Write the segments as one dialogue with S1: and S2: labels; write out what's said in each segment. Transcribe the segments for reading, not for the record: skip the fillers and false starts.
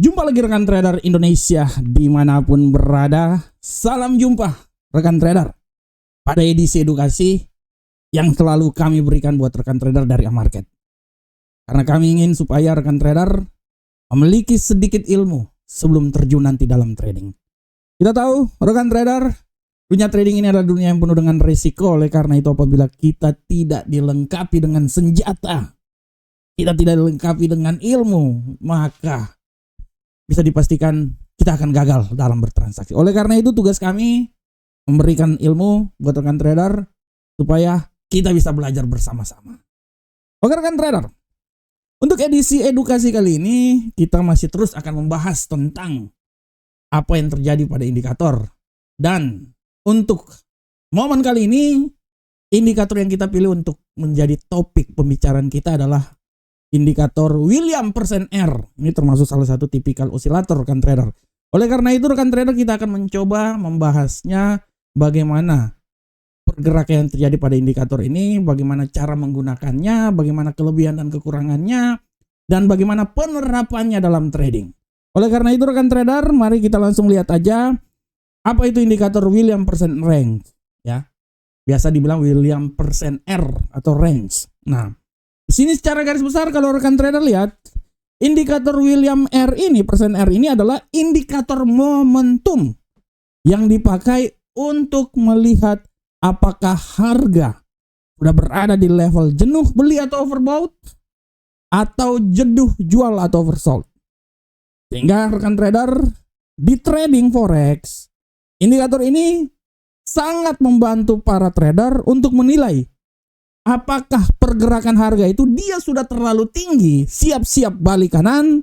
S1: Jumpa lagi rekan trader Indonesia dimanapun berada. Salam jumpa rekan trader pada edisi edukasi yang selalu kami berikan buat rekan trader dari Amarket. Karena kami ingin supaya rekan trader memiliki sedikit ilmu sebelum terjun nanti dalam trading. Kita tahu rekan trader, dunia trading ini adalah dunia yang penuh dengan risiko. Oleh karena itu apabila kita tidak dilengkapi dengan senjata, kita tidak dilengkapi dengan ilmu, maka bisa dipastikan kita akan gagal dalam bertransaksi. Oleh karena itu tugas kami memberikan ilmu buat rekan trader supaya kita bisa belajar bersama-sama. Oke rekan trader, untuk edisi edukasi kali ini kita masih terus akan membahas tentang apa yang terjadi pada indikator. Dan untuk momen kali ini, indikator yang kita pilih untuk menjadi topik pembicaraan kita adalah indikator Williams R. Ini termasuk salah satu tipikal osilator rekan trader. Oleh karena itu rekan trader kita akan mencoba membahasnya bagaimana pergerakan yang terjadi pada indikator ini, bagaimana cara menggunakannya, bagaimana kelebihan dan kekurangannya, dan bagaimana penerapannya dalam trading. Oleh karena itu rekan trader, mari kita langsung lihat aja apa itu indikator Williams range, ya. Biasa dibilang Williams R atau range. Nah, di sini secara garis besar kalau rekan trader lihat, indikator Williams R ini, R ini adalah indikator momentum yang dipakai untuk melihat apakah harga sudah berada di level jenuh beli atau overbought, atau jenuh jual atau oversold. Sehingga rekan trader di trading forex, indikator ini sangat membantu para trader untuk menilai apakah pergerakan harga itu dia sudah terlalu tinggi, siap-siap balik kanan,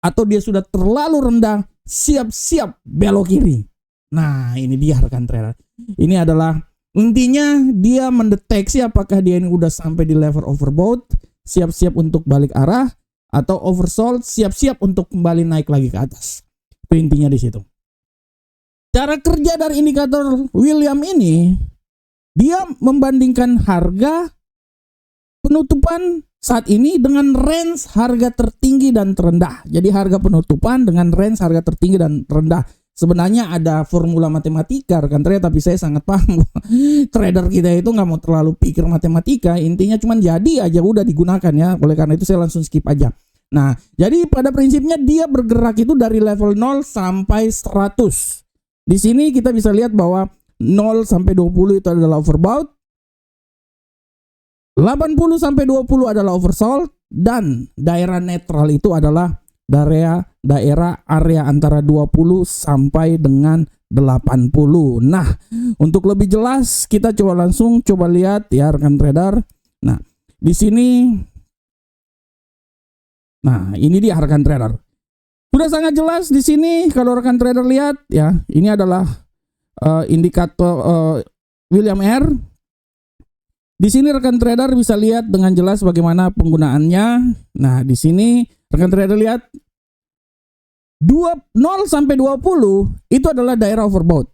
S1: atau dia sudah terlalu rendah, siap-siap belok kiri. Nah, ini dia rekan trader. Ini adalah intinya dia mendeteksi apakah dia ini udah sampai di level overbought, siap-siap untuk balik arah, atau oversold, siap-siap untuk kembali naik lagi ke atas. Itu intinya di situ. Cara kerja dari indikator Williams ini, dia membandingkan harga penutupan saat ini dengan range harga tertinggi dan terendah. Jadi harga penutupan dengan range harga tertinggi dan terendah. Sebenarnya ada formula matematika rekan trader, tapi saya sangat paham trader kita itu nggak mau terlalu pikir matematika. Intinya cuma jadi aja udah digunakan ya. Oleh karena itu saya langsung skip aja. Nah, jadi pada prinsipnya dia bergerak itu dari level 0 sampai 100. Di sini kita bisa lihat bahwa 0 sampai 20 itu adalah overbought, 80 sampai 20 adalah oversold, dan daerah netral itu adalah daerah area antara 20 sampai dengan 80. Nah, untuk lebih jelas kita coba lihat ya rekan trader. Nah, di sini ini dia rekan trader. Sudah sangat jelas di sini kalau rekan trader lihat ya, ini adalah indikator Williams R. Di sini rekan trader bisa lihat dengan jelas bagaimana penggunaannya. Nah, di sini rekan trader lihat 0 sampai 20 itu adalah daerah overbought.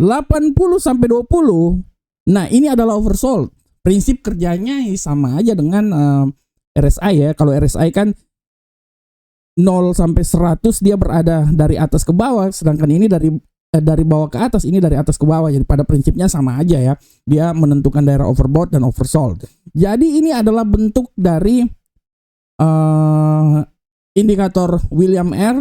S1: 80 sampai 20, nah ini adalah oversold. Prinsip kerjanya sama aja dengan RSI ya. Kalau RSI kan 0 sampai 100 dia berada dari atas ke bawah, sedangkan ini dari bawah ke atas, ini dari atas ke bawah. Jadi pada prinsipnya sama aja ya. Dia menentukan daerah overbought dan oversold. Jadi ini adalah bentuk dari indikator Williams R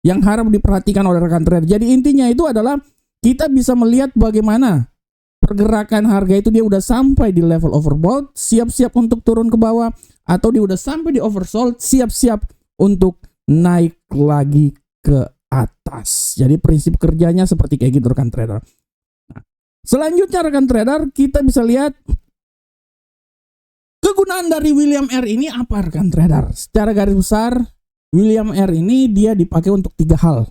S1: yang harap diperhatikan oleh rekan trader. Jadi intinya itu adalah kita bisa melihat bagaimana pergerakan harga itu dia udah sampai di level overbought, siap-siap untuk turun ke bawah, atau dia udah sampai di oversold, siap-siap untuk naik lagi ke atas. Jadi prinsip kerjanya seperti kayak gitu rekan trader. Nah, selanjutnya rekan trader kita bisa lihat kegunaan dari Williams R ini apa rekan trader. Secara garis besar Williams R ini dia dipakai untuk 3 hal.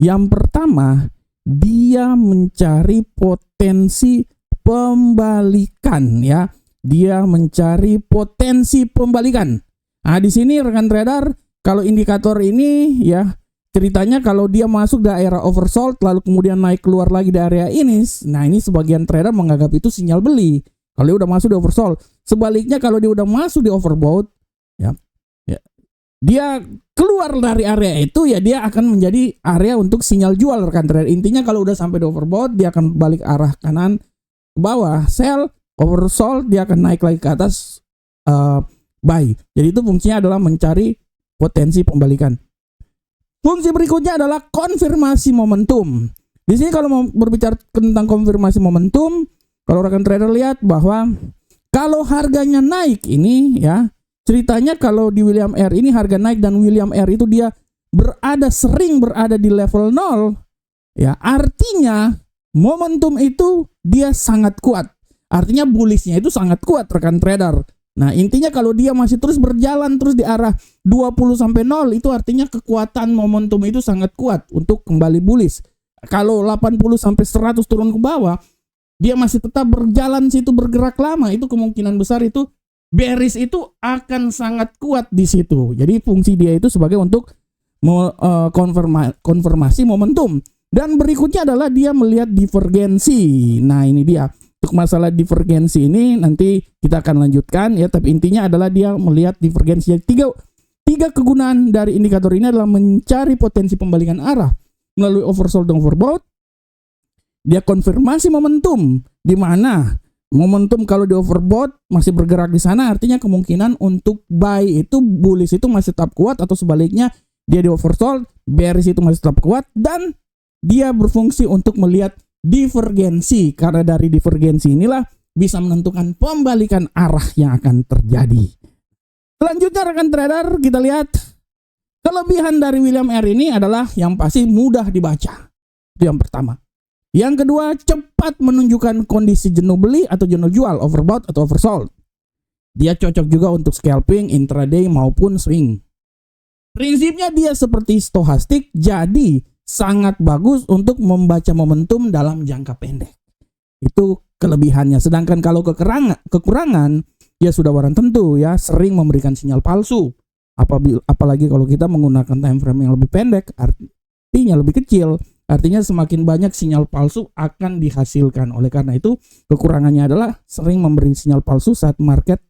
S1: Yang pertama, dia mencari potensi pembalikan ya. Dia mencari potensi pembalikan. Nah, di sini rekan trader kalau indikator ini ya, ceritanya kalau dia masuk daerah oversold lalu kemudian naik keluar lagi dari area ini, nah ini sebagian trader menganggap itu sinyal beli. Kalau dia udah masuk di oversold. Sebaliknya kalau dia udah masuk di overbought, ya dia keluar dari area itu, ya dia akan menjadi area untuk sinyal jual rekan trader. Intinya kalau udah sampai di overbought, dia akan balik arah kanan ke bawah, sell, oversold, dia akan naik lagi ke atas, buy. Jadi itu fungsinya adalah mencari potensi pembalikan. Fungsi berikutnya adalah konfirmasi momentum. Di sini kalau mau berbicara tentang konfirmasi momentum, kalau rekan trader lihat bahwa kalau harganya naik ini ya, ceritanya kalau di William R ini harga naik dan William R itu dia sering berada di level 0, ya artinya momentum itu dia sangat kuat. Artinya bullishnya itu sangat kuat rekan trader. Nah, intinya kalau dia masih terus berjalan terus di arah 20 sampai 0, itu artinya kekuatan momentum itu sangat kuat untuk kembali bullish. Kalau 80 sampai 100 turun ke bawah, dia masih tetap berjalan situ bergerak lama, itu kemungkinan besar itu bearish itu akan sangat kuat di situ. Jadi fungsi dia itu sebagai untuk konfirmasi momentum. Dan berikutnya adalah dia melihat divergensi. Nah, ini dia. Untuk masalah divergensi ini nanti kita akan lanjutkan ya, tapi intinya adalah dia melihat divergensi. Tiga kegunaan dari indikator ini adalah mencari potensi pembalikan arah melalui oversold dan overbought. Dia konfirmasi momentum, di mana momentum kalau di overbought masih bergerak di sana, artinya kemungkinan untuk buy itu bullish itu masih tetap kuat, atau sebaliknya dia di oversold, bearish itu masih tetap kuat. Dan dia berfungsi untuk melihat divergensi, karena dari divergensi inilah bisa menentukan pembalikan arah yang akan terjadi. Selanjutnya rekan trader, kita lihat kelebihan dari William R ini adalah yang pasti mudah dibaca. Itu yang pertama. Yang kedua, cepat menunjukkan kondisi jenuh beli atau jenuh jual, overbought atau oversold. Dia cocok juga untuk scalping, intraday maupun swing. Prinsipnya dia seperti stochastik, jadi sangat bagus untuk membaca momentum dalam jangka pendek. Itu kelebihannya. Sedangkan kalau kekurangan, ya sudah barang tentu ya, sering memberikan sinyal palsu. Apalagi kalau kita menggunakan time frame yang lebih pendek, artinya lebih kecil, artinya semakin banyak sinyal palsu akan dihasilkan. Oleh karena itu, kekurangannya adalah sering memberi sinyal palsu saat market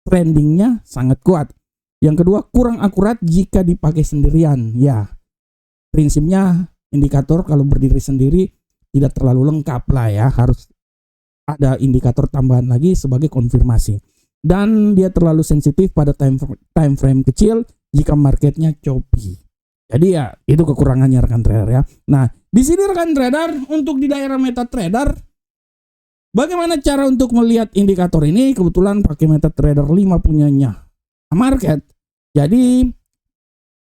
S1: trendingnya sangat kuat. Yang kedua, kurang akurat jika dipakai sendirian. Ya, prinsipnya indikator kalau berdiri sendiri tidak terlalu lengkap lah ya, harus ada indikator tambahan lagi sebagai konfirmasi. Dan dia terlalu sensitif pada time frame kecil jika marketnya choppy. Jadi ya itu kekurangannya rekan trader ya. Nah, di sini rekan trader untuk di daerah MetaTrader, bagaimana cara untuk melihat indikator ini? Kebetulan pakai MetaTrader 5 punyanya market. Jadi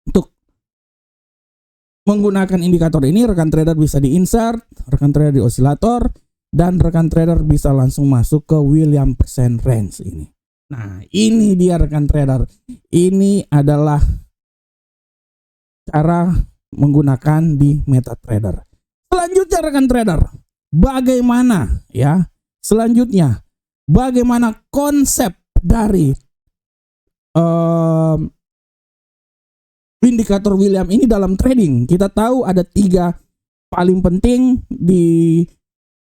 S1: untuk menggunakan indikator ini, rekan trader bisa di-insert, rekan trader di osilator, dan rekan trader bisa langsung masuk ke William percent range ini. Nah, ini dia rekan trader. Ini adalah cara menggunakan di MetaTrader. Selanjutnya rekan trader, bagaimana ya? Selanjutnya, bagaimana konsep dari indikator William ini dalam trading? Kita tahu ada 3 paling penting di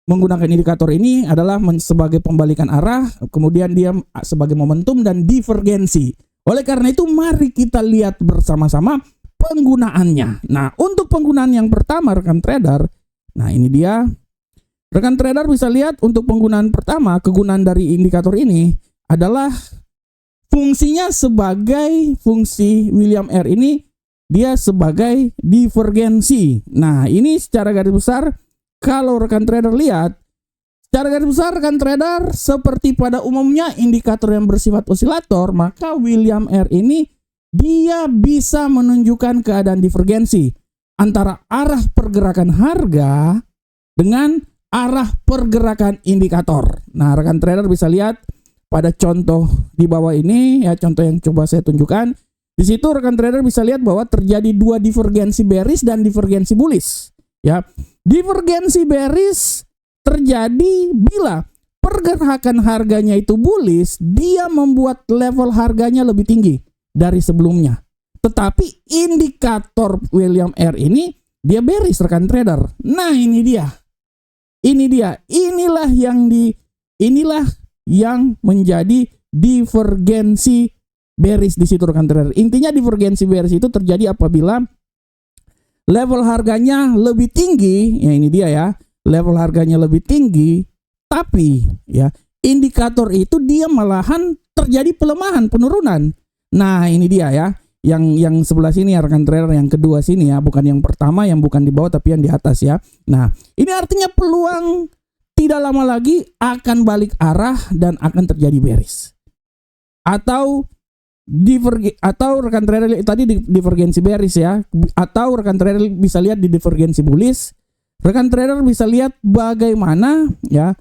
S1: menggunakan indikator ini adalah sebagai pembalikan arah, kemudian dia sebagai momentum dan divergensi. Oleh karena itu mari kita lihat bersama-sama penggunaannya. Nah, untuk penggunaan yang pertama rekan trader, nah ini dia. Rekan trader bisa lihat untuk penggunaan pertama, kegunaan dari indikator ini adalah fungsinya sebagai fungsi William R ini, dia sebagai divergensi. Nah, ini secara garis besar kalau rekan trader lihat, secara garis besar rekan trader seperti pada umumnya indikator yang bersifat osilator, maka William R ini dia bisa menunjukkan keadaan divergensi antara arah pergerakan harga dengan arah pergerakan indikator. Nah, rekan trader bisa lihat pada contoh di bawah ini ya, contoh yang coba saya tunjukkan. Di situ rekan trader bisa lihat bahwa terjadi 2 divergensi bearish dan divergensi bullish. Ya, divergensi bearish terjadi bila pergerakan harganya itu bullish, dia membuat level harganya lebih tinggi dari sebelumnya. Tetapi indikator William R ini dia bearish rekan trader. Nah, ini dia. Inilah yang menjadi divergensi bearish di situ rekan trader. Intinya divergensi bearish itu terjadi apabila level harganya lebih tinggi, ya ini dia ya, level harganya lebih tinggi, tapi ya indikator itu dia malahan terjadi pelemahan, penurunan. Nah ini dia ya, yang sebelah sini ya rekan trader, yang kedua sini ya, bukan yang pertama, yang bukan di bawah tapi yang di atas ya. Nah ini artinya peluang tidak lama lagi akan balik arah dan akan terjadi bearish. Atau rekan trader tadi divergensi bearish ya, atau rekan trader bisa lihat di divergensi bullish. Rekan trader bisa lihat bagaimana ya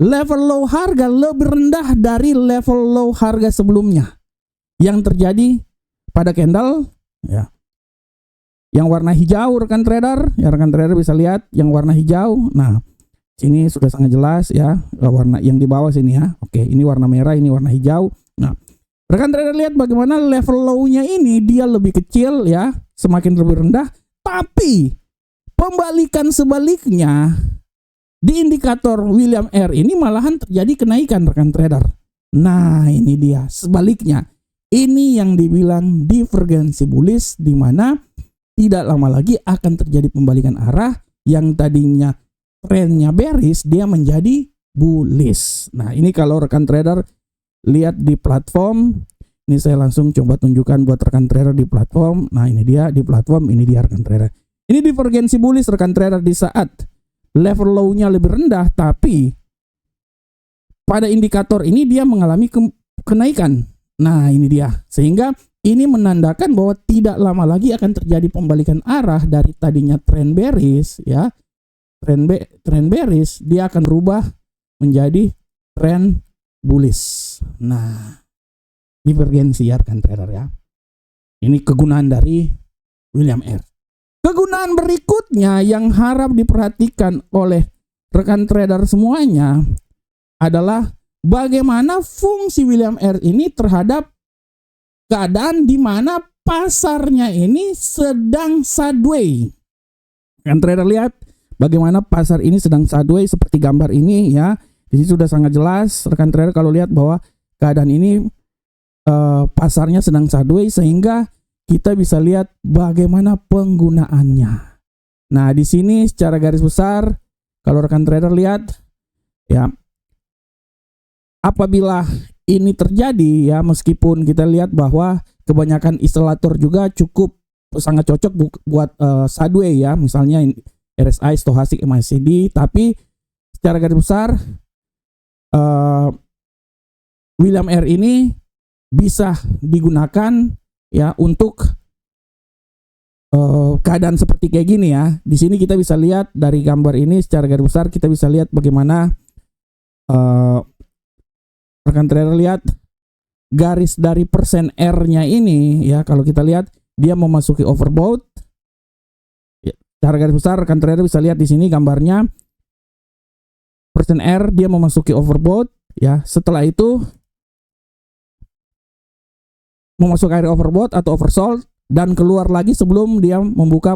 S1: level low harga lebih rendah dari level low harga sebelumnya yang terjadi pada candle ya yang warna hijau rekan trader. Ya rekan trader bisa lihat yang warna hijau. Nah sini sudah sangat jelas ya, warna yang di bawah sini ya. Oke, ini warna merah, ini warna hijau. Nah rekan trader lihat bagaimana level low-nya ini dia lebih kecil ya, semakin lebih rendah, tapi pembalikan sebaliknya di indikator William R ini malahan terjadi kenaikan rekan trader. Nah ini dia sebaliknya. Ini yang dibilang divergensi bullish, di mana tidak lama lagi akan terjadi pembalikan arah yang tadinya trennya bearish dia menjadi bullish. Nah ini kalau rekan trader lihat di platform, ini saya langsung coba tunjukkan buat rekan trader di platform. Nah ini dia di platform, ini dia rekan trader. Ini divergensi bullish rekan trader di saat level low-nya lebih rendah, tapi pada indikator ini dia mengalami kenaikan. Nah ini dia, sehingga ini menandakan bahwa tidak lama lagi akan terjadi pembalikan arah dari tadinya tren bearish ya, tren bearish dia akan berubah menjadi tren bullish. Nah divergensi ya rekan trader ya, ini kegunaan dari William R. Kegunaan berikutnya yang harap diperhatikan oleh rekan trader semuanya adalah bagaimana fungsi William R ini terhadap keadaan di mana pasarnya ini sedang sideways. Rekan trader lihat bagaimana pasar ini sedang sideways seperti gambar ini ya. Di sini sudah sangat jelas rekan trader kalau lihat bahwa keadaan ini pasarnya sedang sideways, sehingga kita bisa lihat bagaimana penggunaannya. Nah, di sini secara garis besar kalau rekan trader lihat ya, apabila ini terjadi ya, meskipun kita lihat bahwa kebanyakan instalator juga cukup sangat cocok buat sideways ya, misalnya RSI, Stochastic, MACD, tapi secara garis besar William R ini bisa digunakan ya untuk keadaan seperti kayak gini ya. Di sini kita bisa lihat dari gambar ini secara garis besar, kita bisa lihat bagaimana rekan trader lihat garis dari persen R-nya ini ya. Kalau kita lihat dia memasuki overbought. Ya, secara garis besar rekan trader bisa lihat di sini gambarnya persen R dia memasuki overbought ya. Setelah itu memasuk area overbought atau oversold dan keluar lagi sebelum dia membuka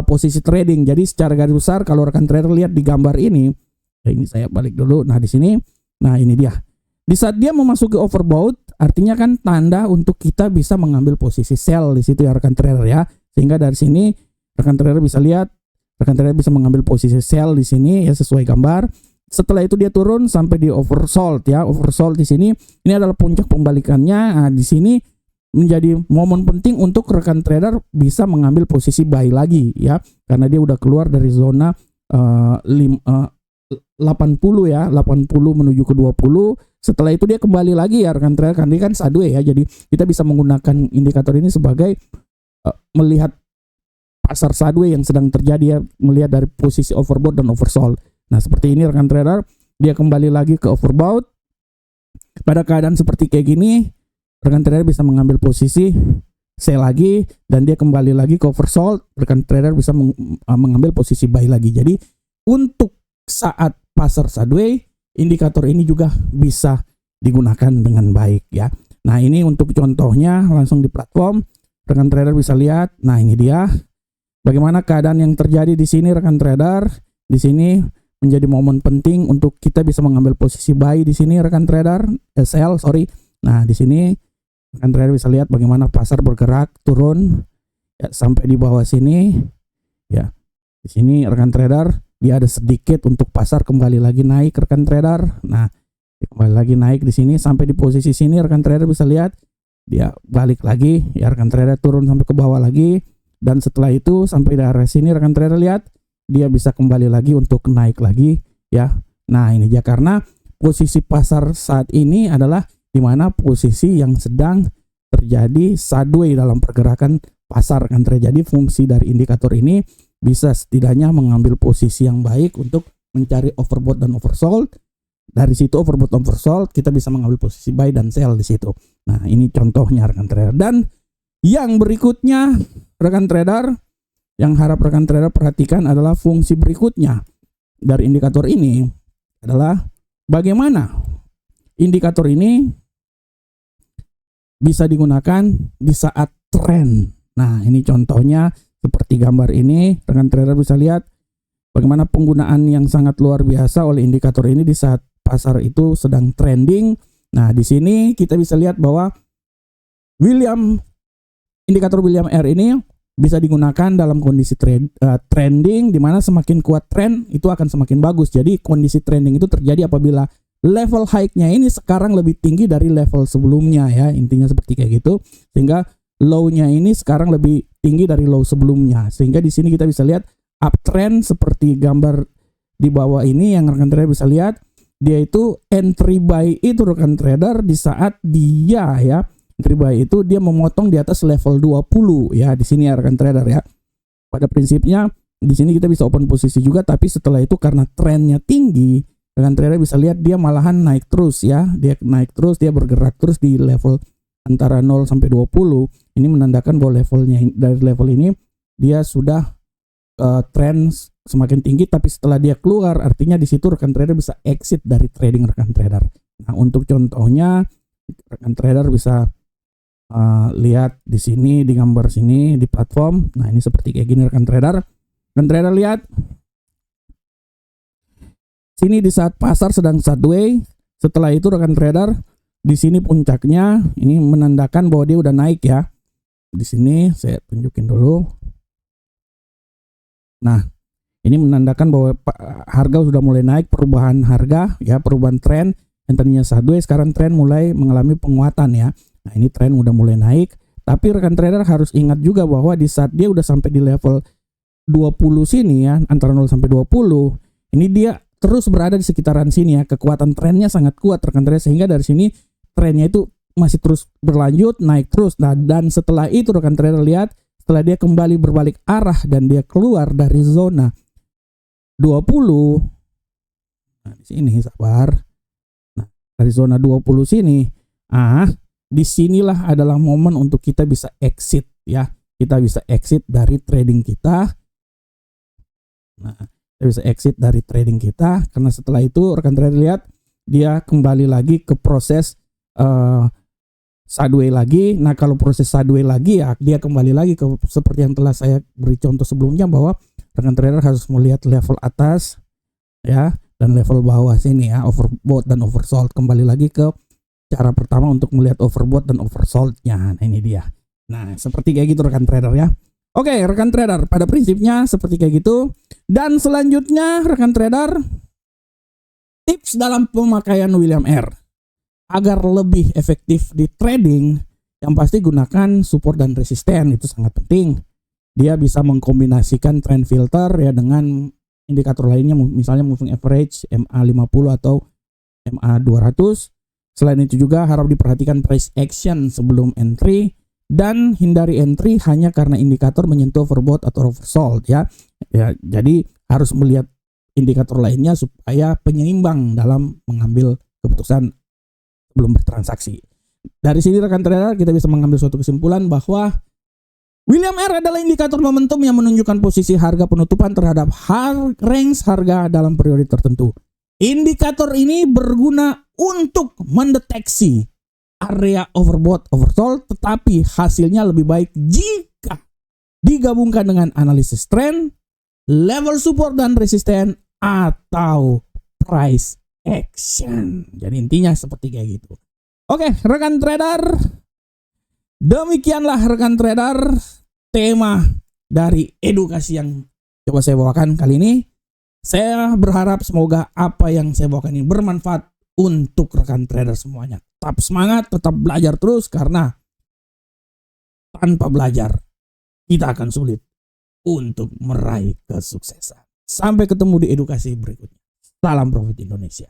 S1: posisi trading. Jadi secara garis besar kalau rekan trader lihat di gambar ini, ya ini saya balik dulu. Nah di sini, nah ini dia. Di saat dia memasuki overbought, artinya kan tanda untuk kita bisa mengambil posisi sell di situ ya rekan trader ya. Sehingga dari sini rekan trader bisa lihat, rekan trader bisa mengambil posisi sell di sini ya sesuai gambar. Setelah itu dia turun sampai di oversold ya. Oversold di sini ini adalah puncak pembalikannya. Nah di sini menjadi momen penting untuk rekan trader bisa mengambil posisi buy lagi ya, karena dia udah keluar dari zona 80 ya, 80 menuju ke 20. Setelah itu dia kembali lagi ya rekan trader, karena ini kan sideways ya, jadi kita bisa menggunakan indikator ini sebagai melihat pasar sideways yang sedang terjadi ya, melihat dari posisi overbought dan oversold. Nah seperti ini rekan trader, dia kembali lagi ke overbought. Pada keadaan seperti kayak gini rekan trader bisa mengambil posisi sell lagi dan dia kembali lagi ke oversold, rekan trader bisa mengambil posisi buy lagi. Jadi untuk saat pasar sideways, indikator ini juga bisa digunakan dengan baik ya. Nah ini untuk contohnya langsung di platform, rekan trader bisa lihat. Nah ini dia bagaimana keadaan yang terjadi di sini rekan trader. Di sini menjadi momen penting untuk kita bisa mengambil posisi buy di sini rekan trader, sell sorry. Nah di sini rekan trader bisa lihat bagaimana pasar bergerak turun ya, sampai di bawah sini ya. Di sini rekan trader dia ada sedikit untuk pasar kembali lagi naik rekan trader. Nah, kembali lagi naik di sini sampai di posisi sini rekan trader bisa lihat dia balik lagi ya, rekan trader turun sampai ke bawah lagi, dan setelah itu sampai di area sini rekan trader lihat dia bisa kembali lagi untuk naik lagi ya. Nah, ini dia karena posisi pasar saat ini adalah di mana posisi yang sedang terjadi sideways dalam pergerakan pasar rekan trader. Jadi fungsi dari indikator ini bisa setidaknya mengambil posisi yang baik untuk mencari overbought dan oversold. Dari situ overbought oversold kita bisa mengambil posisi buy dan sell di situ. Nah, ini contohnya rekan trader. Dan yang berikutnya rekan trader, yang harap rekan trader perhatikan adalah fungsi berikutnya dari indikator ini adalah bagaimana indikator ini bisa digunakan di saat tren. Nah, ini contohnya seperti gambar ini, rekan trader bisa lihat bagaimana penggunaan yang sangat luar biasa oleh indikator ini di saat pasar itu sedang trending. Nah, di sini kita bisa lihat bahwa indikator William R ini bisa digunakan dalam kondisi trending, di mana semakin kuat trend itu akan semakin bagus. Jadi kondisi trending itu terjadi apabila level high-nya ini sekarang lebih tinggi dari level sebelumnya ya, intinya seperti kayak gitu. Sehingga low-nya ini sekarang lebih tinggi dari low sebelumnya. Sehingga di sini kita bisa lihat uptrend seperti gambar di bawah ini yang rekan trader bisa lihat, dia itu entry buy itu rekan trader di saat dia ya, entry buy itu dia memotong di atas level 20 ya, di sini ya rekan trader ya. Pada prinsipnya di sini kita bisa open posisi juga, tapi setelah itu karena trennya tinggi, rekan trader bisa lihat dia malahan naik terus ya, dia naik terus, dia bergerak terus di level antara 0 sampai 20. Ini menandakan bahwa levelnya dari level ini dia sudah tren semakin tinggi, tapi setelah dia keluar artinya di situ rekan trader bisa exit dari trading rekan trader. Nah, untuk contohnya rekan trader bisa lihat di sini di gambar sini di platform. Nah, ini seperti kayak gini rekan trader. Rekan trader lihat sini di saat pasar sedang sideways. Setelah itu rekan trader di sini puncaknya ini menandakan bahwa dia udah naik ya. Di sini saya tunjukin dulu. Nah, ini menandakan bahwa harga sudah mulai naik, perubahan harga ya, perubahan tren yang tadinya sideways sekarang tren mulai mengalami penguatan ya. Nah, ini tren udah mulai naik, tapi rekan trader harus ingat juga bahwa di saat dia udah sampai di level 20 sini ya, antara 0 sampai 20, ini dia terus berada di sekitaran sini ya. Kekuatan trennya sangat kuat rekan trader, sehingga dari sini trennya itu masih terus berlanjut naik terus. Nah, dan setelah itu rekan trader lihat, setelah dia kembali berbalik arah dan dia keluar dari zona 20. Nah, di sini sabar. Nah, dari zona 20 sini, disinilah adalah momen untuk kita bisa exit ya. Kita bisa exit dari trading kita. Nah, kita bisa exit dari trading kita karena setelah itu rekan trader lihat dia kembali lagi ke proses sideways lagi. Nah, kalau proses sideways lagi ya dia kembali lagi ke seperti yang telah saya beri contoh sebelumnya, bahwa rekan trader harus melihat level atas ya dan level bawah sini ya, overbought dan oversold. Kembali lagi ke cara pertama untuk melihat overbought dan oversold-nya. Nah, ini dia. Nah, seperti kayak gitu rekan trader ya. Oke, rekan trader, pada prinsipnya seperti kayak gitu. Dan selanjutnya rekan trader, tips dalam pemakaian William R agar lebih efektif di trading, yang pasti gunakan support dan resisten, itu sangat penting. Dia bisa mengkombinasikan trend filter ya dengan indikator lainnya, misalnya moving average, MA50 atau MA200. Selain itu juga harap diperhatikan price action sebelum entry, dan hindari entry hanya karena indikator menyentuh overbought atau oversold ya. Jadi harus melihat indikator lainnya supaya penyeimbang dalam mengambil keputusan belum bertransaksi. Dari sini rekan trader kita bisa mengambil suatu kesimpulan bahwa William R adalah indikator momentum yang menunjukkan posisi harga penutupan terhadap range harga dalam periode tertentu. Indikator ini berguna untuk mendeteksi area overbought, oversold, tetapi hasilnya lebih baik jika digabungkan dengan analisis trend, level support dan resisten, atau price action. Jadi intinya seperti kayak gitu. Oke, rekan trader, Demikianlah rekan trader tema dari edukasi yang coba saya bawakan kali ini. Saya berharap semoga apa yang saya bawakan ini bermanfaat untuk rekan trader semuanya. Tetap semangat, tetap belajar terus, karena tanpa belajar kita akan sulit untuk meraih kesuksesan. Sampai ketemu di edukasi berikutnya. Salam Profit Indonesia.